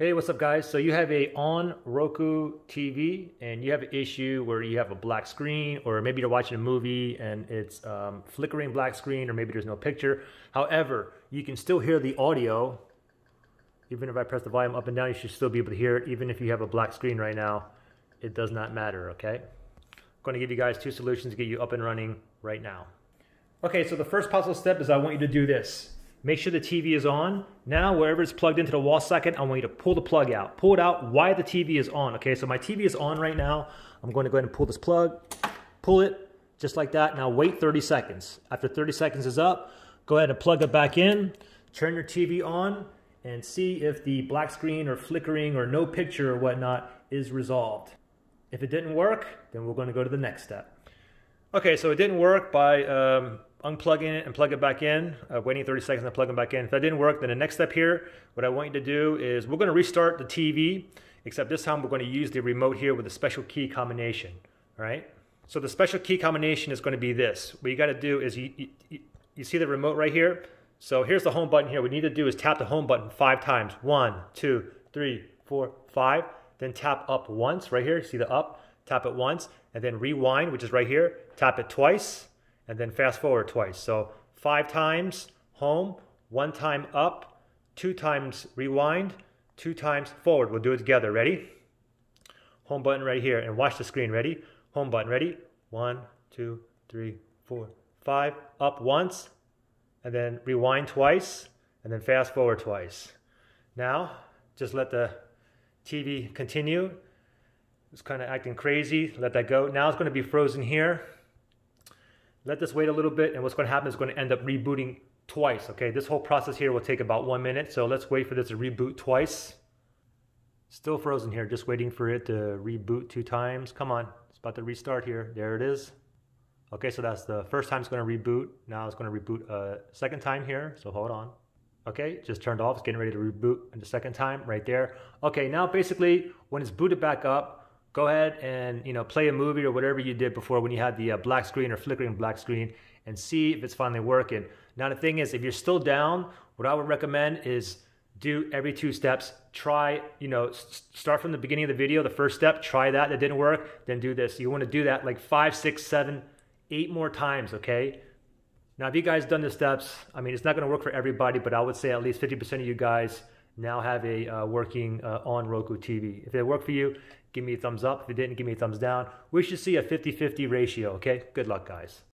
Hey, what's up guys? So you have a on Roku TV and you have an issue where you have a black screen, or maybe you're watching a movie and it's flickering black screen, or maybe there's no picture. However, you can still hear the audio. Even if I press the volume up and down, you should still be able to hear it even if you have a black screen right now. It does not matter, okay? I'm going to give you guys two solutions to get you up and running right now. Okay, so the first possible step is I want you to do this. Make sure the TV is on. Now, wherever it's plugged into the wall socket, I want you to pull the plug out. Pull it out while the TV is on, okay? So my TV is on right now. I'm going to go ahead and pull this plug, pull it, just like that. Now wait 30 seconds. After 30 seconds is up, go ahead and plug it back in, turn your TV on, and see if the black screen or flickering or no picture or whatnot is resolved. If it didn't work, then we're going to go to the next step. Okay, so it didn't work by unplugging it and plug it back in, waiting 30 seconds and plugging back in. If that didn't work, then the next step here, what I want you to do is we're going to restart the TV, except this time we're going to use the remote here with a special key combination, all right? So the special key combination is going to be this. What you got to do is you see the remote right here? So here's the home button here. What you need to do is tap the home button 5 times. 1, 2, 3, 4, 5. Then tap up once right here. You see the up? Tap it once. And then rewind, which is right here. Tap it twice. And then fast forward twice. So 5 times home, 1 time up, 2 times rewind, 2 times forward. We'll do it together. Ready? Home button right here. And watch the screen. Ready? Home button. Ready? 1, 2, 3, 4, 5. Up once. And then rewind twice. And then fast forward twice. Now, just let the TV continue. It's kind of acting crazy. Let that go. Now it's going to be frozen here. Let this wait a little bit, and what's going to happen is going to end up rebooting twice, okay? This whole process here will take about 1 minute, so let's wait for this to reboot twice. Still frozen here, just waiting for it to reboot 2 times. Come on, it's about to restart here. There it is. Okay, so that's the first time it's going to reboot. Now it's going to reboot a second time here, so hold on. Okay, just turned off. It's getting ready to reboot the second time right there. Okay, now basically when it's booted back up, go ahead and play a movie or whatever you did before when you had the black screen or flickering black screen, and see if it's finally working. Now the thing is, if you're still down, what I would recommend is do every 2 steps. Try, start from the beginning of the video, the first step, try that didn't work, then do this. You want to do that like 5, 6, 7, 8 more times, okay? Now if you guys done the steps, I mean, it's not going to work for everybody, but I would say at least 50% of you guys now have a working on Roku TV. If it worked for you, give me a thumbs up. If it didn't, give me a thumbs down. We should see a 50-50 ratio, okay? Good luck, guys.